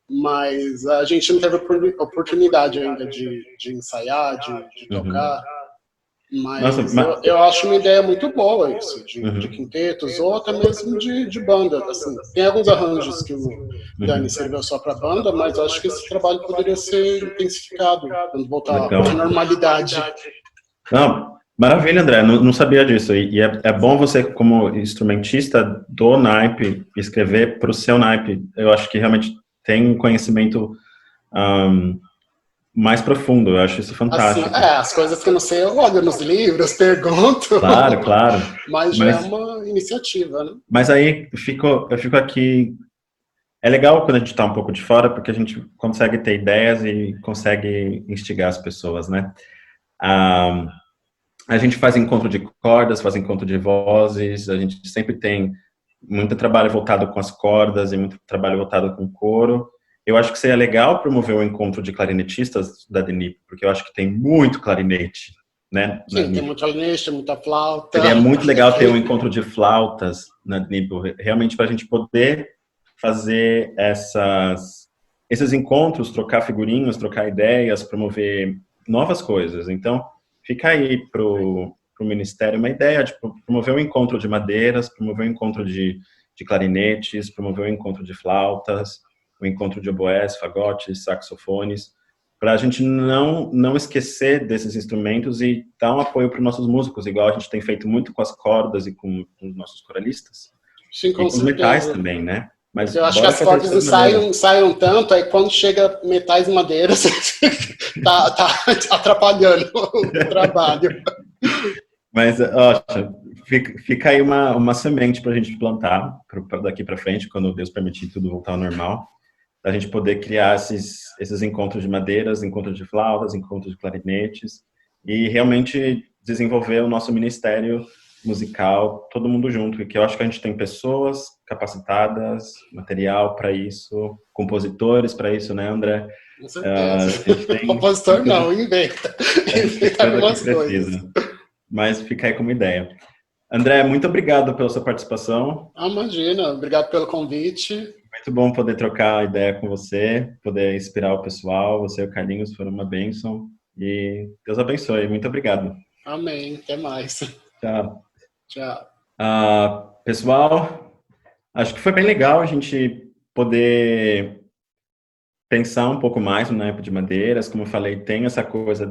Mas a gente não teve oportunidade ainda de ensaiar, de tocar. Mas eu acho uma ideia muito boa isso, de quintetos, ou até mesmo de banda. Assim, tem alguns arranjos que o Dani escreveu só para banda, mas acho que esse trabalho poderia ser intensificado quando voltar à normalidade. Não, maravilha, André, não sabia disso. E é bom você, como instrumentista do naipe, escrever para o seu naipe. Eu acho que realmente tem um conhecimento mais profundo, eu acho isso fantástico. Assim, as coisas que eu não sei, eu olho nos livros, pergunto. Claro. Mas já é uma iniciativa, né? Mas aí eu fico aqui. É legal quando a gente está um pouco de fora, porque a gente consegue ter ideias e consegue instigar as pessoas, né? A gente faz encontro de cordas, faz encontro de vozes, a gente sempre tem muito trabalho voltado com as cordas e muito trabalho voltado com coro. Eu acho que seria legal promover um encontro de clarinetistas da DENIP, porque eu acho que tem muito clarinete, né? Sim, tem muito clarinete, tem muita flauta. Seria muito legal ter um encontro de flautas na DENIP, realmente para a gente poder fazer esses encontros, trocar figurinhas, trocar ideias, promover novas coisas. Então, fica aí pro Ministério uma ideia de promover um encontro de madeiras, promover um encontro de clarinetes, promover um encontro de flautas, um encontro de oboés, fagotes, saxofones, para a gente não esquecer desses instrumentos e dar um apoio para os nossos músicos, igual a gente tem feito muito com as cordas e com os nossos coralistas. Sim, com e com os metais também, né? Mas eu acho que as cordas ensaiam tanto, aí quando chega metais e madeiras, tá atrapalhando o trabalho. Mas, ó, fica aí uma semente para a gente plantar daqui para frente, quando Deus permitir tudo voltar ao normal, a gente poder criar esses encontros de madeiras, encontros de flautas, encontros de clarinetes, e realmente desenvolver o nosso ministério musical, todo mundo junto, e que eu acho que a gente tem pessoas capacitadas, material para isso, compositores para isso, né, André? Com certeza. Compositor não, inventa algumas coisas. Mas fica aí como ideia. André, muito obrigado pela sua participação. Imagina, obrigado pelo convite. Muito bom poder trocar ideia com você, poder inspirar o pessoal. Você e o Carlinhos foram uma bênção. E Deus abençoe. Muito obrigado. Amém. Até mais. Tchau. Pessoal, acho que foi bem legal a gente poder pensar um pouco mais no naipe de madeiras. Como eu falei, tem essa coisa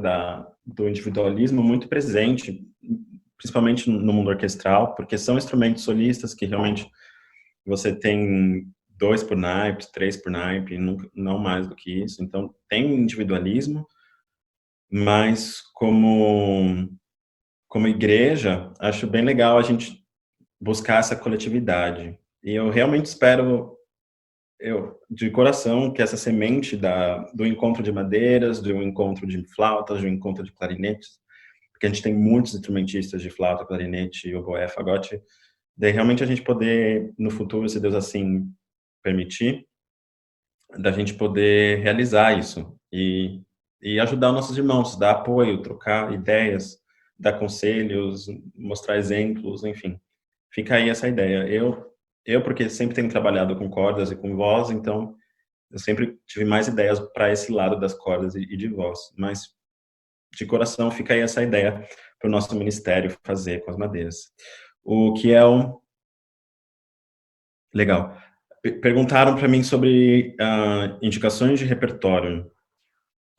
do individualismo muito presente, principalmente no mundo orquestral, porque são instrumentos solistas que realmente você tem 2 por naipe, 3 por naipe, não mais do que isso. Então, tem individualismo, mas como igreja, acho bem legal a gente buscar essa coletividade. E eu realmente espero, de coração, que essa semente do encontro de madeiras, do encontro de flautas, do encontro de clarinetes, porque a gente tem muitos instrumentistas de flauta, clarinete, oboé, fagote, daí realmente a gente poder, no futuro, se Deus assim permitir, da gente poder realizar isso e ajudar os nossos irmãos, dar apoio, trocar ideias, dar conselhos, mostrar exemplos, enfim. Fica aí essa ideia. Eu porque sempre tenho trabalhado com cordas e com voz, então eu sempre tive mais ideias para esse lado das cordas e de voz. Mas de coração fica aí essa ideia para o nosso ministério fazer com as madeiras. O que é um legal. Perguntaram para mim sobre indicações de repertório.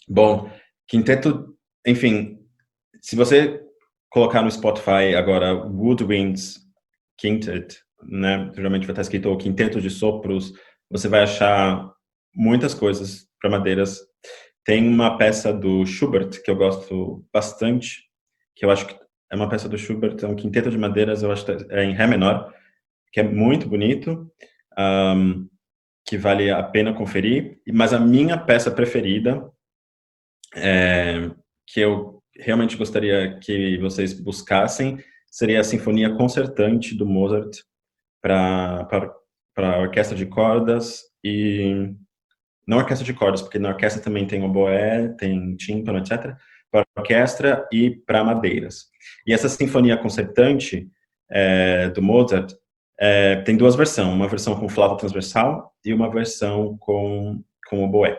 Bom, quinteto, enfim, se você colocar no Spotify agora Woodwinds Quintet, né, geralmente vai estar escrito o Quinteto de Sopros, você vai achar muitas coisas para madeiras. Tem uma peça do Schubert que eu gosto bastante, que eu acho que é uma peça do Schubert, é um quinteto de madeiras, eu acho que é em Ré menor, que é muito bonito, que vale a pena conferir. Mas a minha peça preferida, que eu realmente gostaria que vocês buscassem, seria a Sinfonia Concertante do Mozart para orquestra de cordas e não orquestra de cordas, porque na orquestra também tem oboé, tem tímpano, etc. Para orquestra e para madeiras. E essa Sinfonia Concertante do Mozart tem duas versões, uma versão com flauta transversal e uma versão com oboé.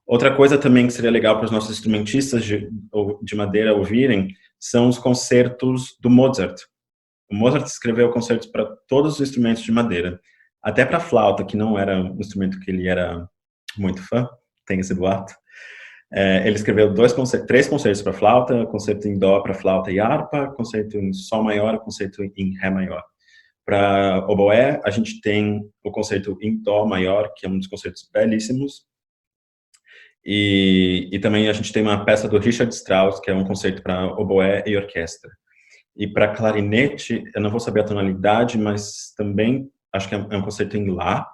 Outra coisa também que seria legal para os nossos instrumentistas de madeira ouvirem são os concertos do Mozart. O Mozart escreveu concertos para todos os instrumentos de madeira, até para a flauta, que não era um instrumento que ele era muito fã, tem esse boato. Ele escreveu três concertos para flauta, concerto em dó para flauta e harpa, concerto em sol maior, concerto em ré maior. Para oboé, a gente tem o concerto em dó maior, que é um dos concertos belíssimos. E também a gente tem uma peça do Richard Strauss, que é um concerto para oboé e orquestra. E para clarinete, eu não vou saber a tonalidade, mas também acho que é um concerto em lá,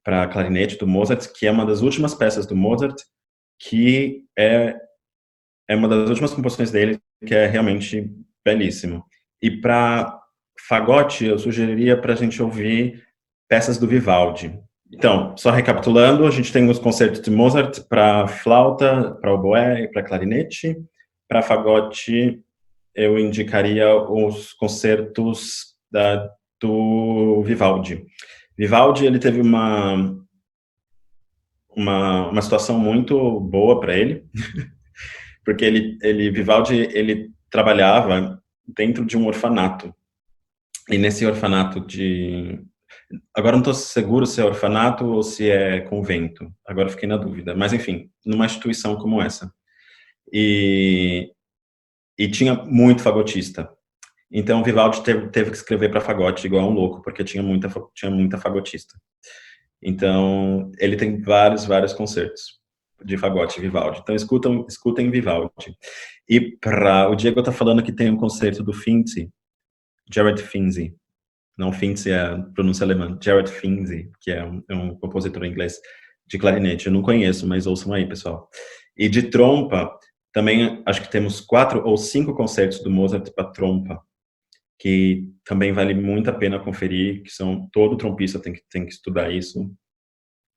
para clarinete do Mozart, que é uma das últimas peças do Mozart, que é uma das últimas composições dele, que é realmente belíssimo. E para fagote, eu sugeriria para a gente ouvir peças do Vivaldi. Então, só recapitulando, a gente tem os concertos de Mozart para flauta, para oboé e para clarinete. Para fagote, eu indicaria os concertos do Vivaldi. Vivaldi, ele teve uma situação muito boa para ele, porque Vivaldi, ele trabalhava dentro de um orfanato. E nesse orfanato agora não estou seguro se é orfanato ou se é convento. Agora fiquei na dúvida. Mas, enfim, numa instituição como essa. E tinha muito fagotista. Então, Vivaldi teve que escrever para fagote igual um louco, porque tinha muita fagotista. Então, ele tem vários concertos de fagote Vivaldi. Então, escutem Vivaldi. E o Diego está falando que tem um concerto do Finzi, Jared Finzi. Não, Finzi é a pronúncia alemã. Jared Finzi, que é um compositor inglês de clarinete. Eu não conheço, mas ouçam aí, pessoal. E de trompa, também acho que temos 4 ou 5 concertos do Mozart para trompa, que também vale muito a pena conferir, que todo trompista tem que estudar isso.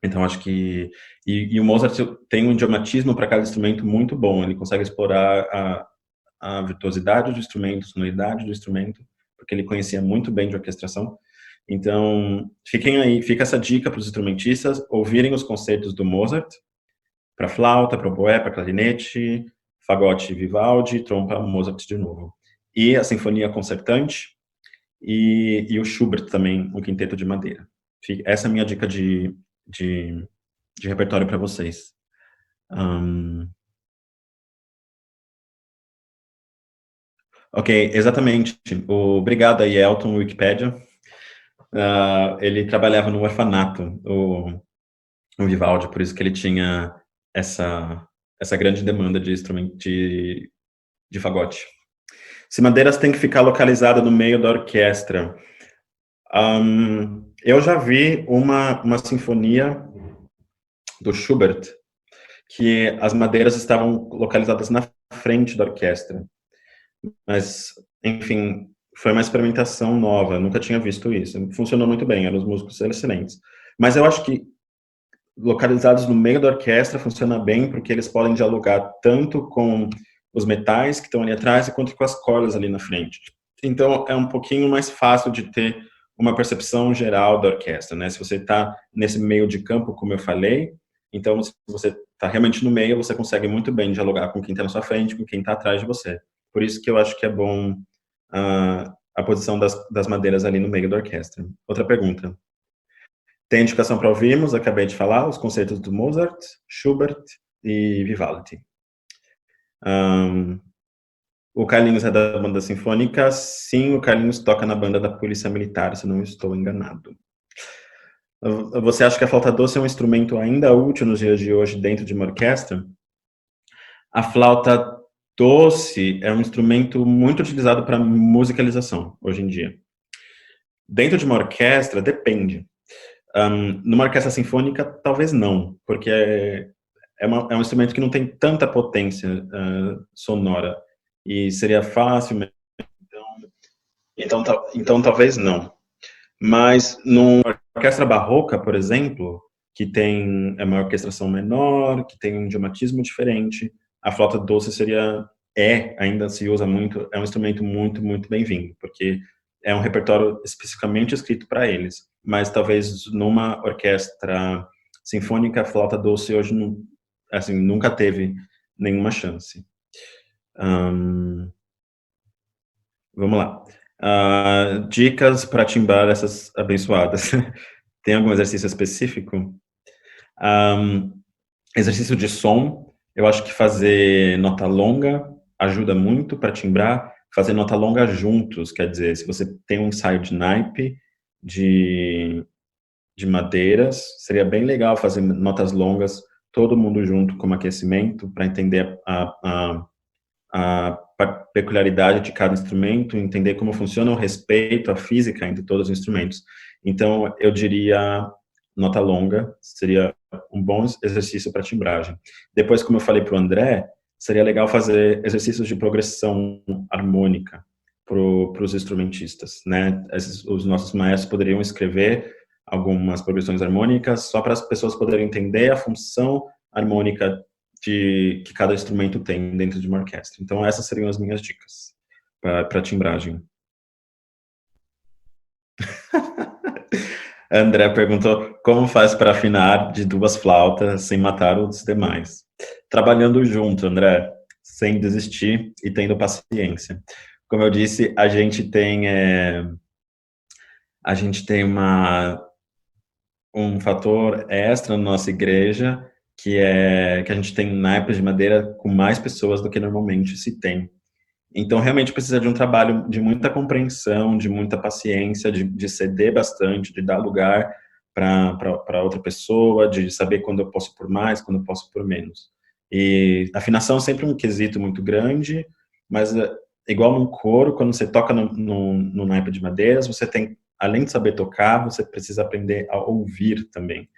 Então, acho que... E o Mozart tem um idiomatismo para cada instrumento muito bom. Ele consegue explorar a virtuosidade do instrumento, a sonoridade do instrumento, porque ele conhecia muito bem de orquestração. Então, fica essa dica para os instrumentistas ouvirem os concertos do Mozart, para flauta, para oboé, para clarinete, fagote Vivaldi, trompa Mozart de novo. E a Sinfonia Concertante e o Schubert também, um quinteto de madeira. Essa é a minha dica de repertório para vocês. Ok, exatamente. Obrigado aí, Elton, Wikipedia. Ele trabalhava no orfanato, o Vivaldi, por isso que ele tinha essa grande demanda de instrumento de fagote. Se madeiras tem que ficar localizada no meio da orquestra. Eu já vi uma sinfonia do Schubert que as madeiras estavam localizadas na frente da orquestra. Mas, enfim, foi uma experimentação nova, eu nunca tinha visto isso. Funcionou muito bem, eram os músicos excelentes. Mas eu acho que localizados no meio da orquestra funciona bem, porque eles podem dialogar tanto com os metais que estão ali atrás, quanto com as cordas ali na frente. Então, é um pouquinho mais fácil de ter uma percepção geral da orquestra, né? Se você está nesse meio de campo, como eu falei, então, se você está realmente no meio, você consegue muito bem dialogar com quem está na sua frente, com quem está atrás de você. Por isso que eu acho que é bom a posição das madeiras ali no meio da orquestra. Outra pergunta. Tem indicação para ouvirmos, acabei de falar, os concertos do Mozart, Schubert e Vivaldi. O Carlinhos é da banda sinfônica? Sim, o Carlinhos toca na banda da Polícia Militar, se não estou enganado. Você acha que a flauta doce é um instrumento ainda útil nos dias de hoje dentro de uma orquestra? A flauta doce é um instrumento muito utilizado para musicalização, hoje em dia. Dentro de uma orquestra, depende. Numa orquestra sinfônica, talvez não, porque é um instrumento que não tem tanta potência sonora e seria fácil, então talvez não. Mas numa orquestra barroca, por exemplo, que tem uma orquestração menor, que tem um idiomatismo diferente, a flauta doce ainda se usa muito, é um instrumento muito, muito bem-vindo, porque é um repertório especificamente escrito para eles. Mas talvez numa orquestra sinfônica, a flauta doce hoje nunca teve nenhuma chance. Vamos lá. Dicas para timbrar essas abençoadas. Tem algum exercício específico? Exercício de som. Eu acho que fazer nota longa ajuda muito para timbrar. Fazer nota longa juntos, quer dizer, se você tem um ensaio de naipe, de madeiras, seria bem legal fazer notas longas, todo mundo junto como aquecimento, para entender a peculiaridade de cada instrumento, entender como funciona o respeito, a física entre todos os instrumentos. Então, eu diria nota longa, seria um bom exercício para timbragem. Depois, como eu falei para o André, seria legal fazer exercícios de progressão harmônica para os instrumentistas, né? Os nossos maestros poderiam escrever algumas progressões harmônicas só para as pessoas poderem entender a função harmônica que cada instrumento tem dentro de uma orquestra. Então, essas seriam as minhas dicas para timbragem. André perguntou como faz para afinar de duas flautas sem matar os demais. Trabalhando junto, André, sem desistir e tendo paciência. Como eu disse, a gente tem um fator extra na nossa igreja, que a gente tem naipes de madeira com mais pessoas do que normalmente se tem. Então, realmente precisa de um trabalho de muita compreensão, de muita paciência, de ceder bastante, de dar lugar para outra pessoa, de saber quando eu posso por mais, quando eu posso por menos. E afinação é sempre um quesito muito grande, mas igual num coro, quando você toca no naipe de madeiras, você tem, além de saber tocar, você precisa aprender a ouvir também.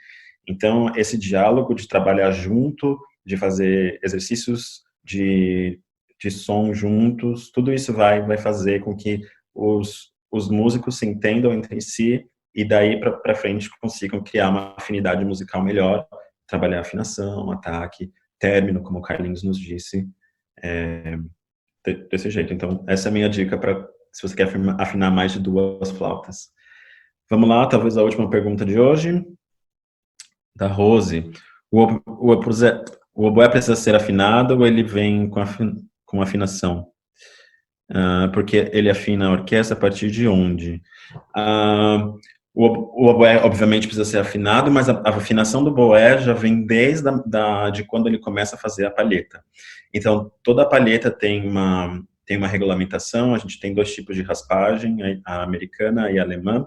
Então, esse diálogo de trabalhar junto, de fazer exercícios de som juntos, tudo isso vai fazer com que os músicos se entendam entre si e daí para frente consigam criar uma afinidade musical melhor, trabalhar afinação, ataque, término, como o Carlinhos nos disse, desse jeito. Então, essa é a minha dica para se você quer afinar mais de duas flautas. Vamos lá, talvez a última pergunta de hoje, da Rose. O oboé precisa ser afinado ou ele vem com afinação? Porque ele afina a orquestra a partir de onde? O oboé, obviamente, precisa ser afinado, mas a afinação do oboé já vem desde de quando ele começa a fazer a palheta. Então, toda a palheta tem uma regulamentação, a gente tem dois tipos de raspagem, a americana e a alemã,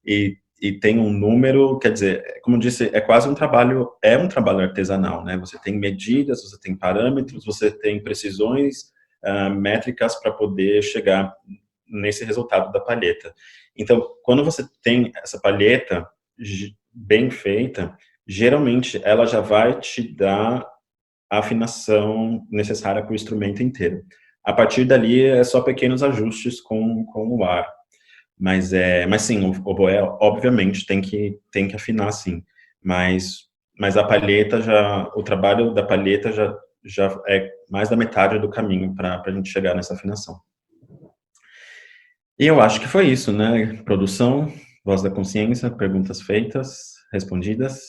e tem um número, quer dizer, como eu disse, é quase um trabalho artesanal, né? Você tem medidas, você tem parâmetros, você tem precisões métricas para poder chegar nesse resultado da palheta. Então, quando você tem essa palheta bem feita, geralmente ela já vai te dar a afinação necessária para o instrumento inteiro. A partir dali, é só pequenos ajustes com o ar. Mas sim, o oboé, obviamente, tem que afinar, sim. Mas mas a palheta o trabalho da palheta já é mais da metade do caminho para a gente chegar nessa afinação. E eu acho que foi isso, né? Produção, Voz da Consciência, perguntas feitas, respondidas.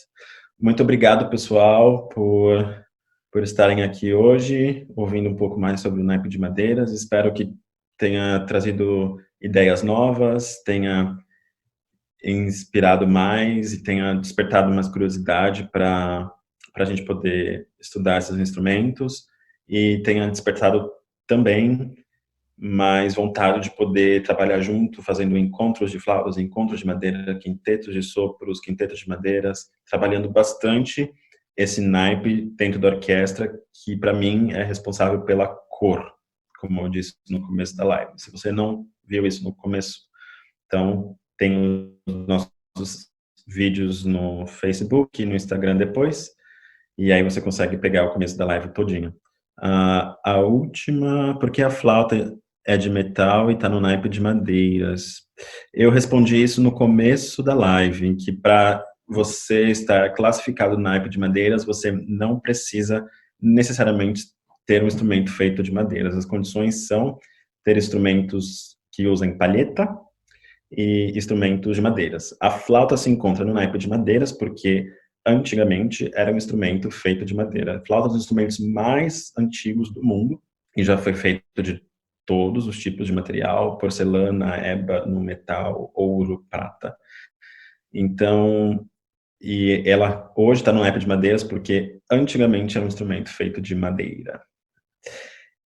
Muito obrigado, pessoal, por estarem aqui hoje, ouvindo um pouco mais sobre o naipe de madeiras. Espero que tenha trazido ideias novas, tenha inspirado mais e tenha despertado mais curiosidade para a gente poder estudar esses instrumentos e tenha despertado também mais vontade de poder trabalhar junto, fazendo encontros de flautas, encontros de madeira, quintetos de sopros, quintetos de madeiras, trabalhando bastante esse naipe dentro da orquestra, que para mim é responsável pela cor, como eu disse no começo da live. Se você não viu isso no começo, então tem os nossos vídeos no Facebook e no Instagram depois, e aí você consegue pegar o começo da live todinha. A última, porque a flauta é de metal e está no naipe de madeiras. Eu respondi isso no começo da live, em que para você estar classificado no naipe de madeiras, você não precisa necessariamente ter um instrumento feito de madeiras. As condições são ter instrumentos que usem palheta e instrumentos de madeiras. A flauta se encontra no naipe de madeiras porque antigamente era um instrumento feito de madeira. A flauta é um dos instrumentos mais antigos do mundo e já foi feito de todos os tipos de material, porcelana, ébano, metal, ouro, prata. Então, e ela hoje está no naipe de madeiras porque antigamente era um instrumento feito de madeira.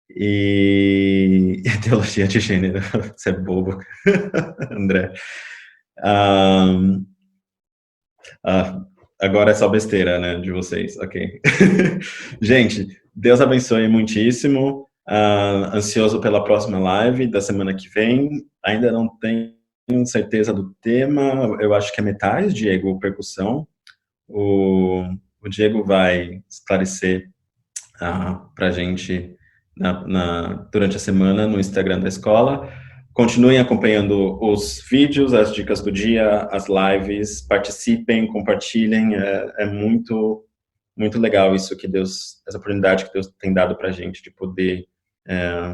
E teologia de gênero, você é bobo, André. Agora é só besteira, né, de vocês, ok. Gente, Deus abençoe muitíssimo. Ansioso pela próxima live da semana que vem. Ainda não tenho certeza do tema. Eu acho que é metais, Diego, percussão. O Diego vai esclarecer para a gente durante a semana no Instagram da escola. Continuem acompanhando os vídeos, as dicas do dia, as lives, participem, compartilhem. É muito, muito legal isso que Deus, essa oportunidade que Deus tem dado para a gente de poder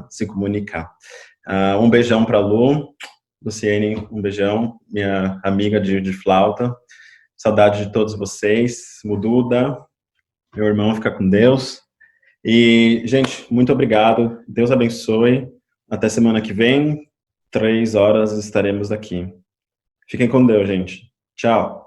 se comunicar. Um beijão para a Lu, Luciene, um beijão, minha amiga de flauta. Saudade de todos vocês. Mududa, meu irmão, fica com Deus. E, gente, muito obrigado. Deus abençoe. Até semana que vem, 3 horas estaremos aqui. Fiquem com Deus, gente. Tchau.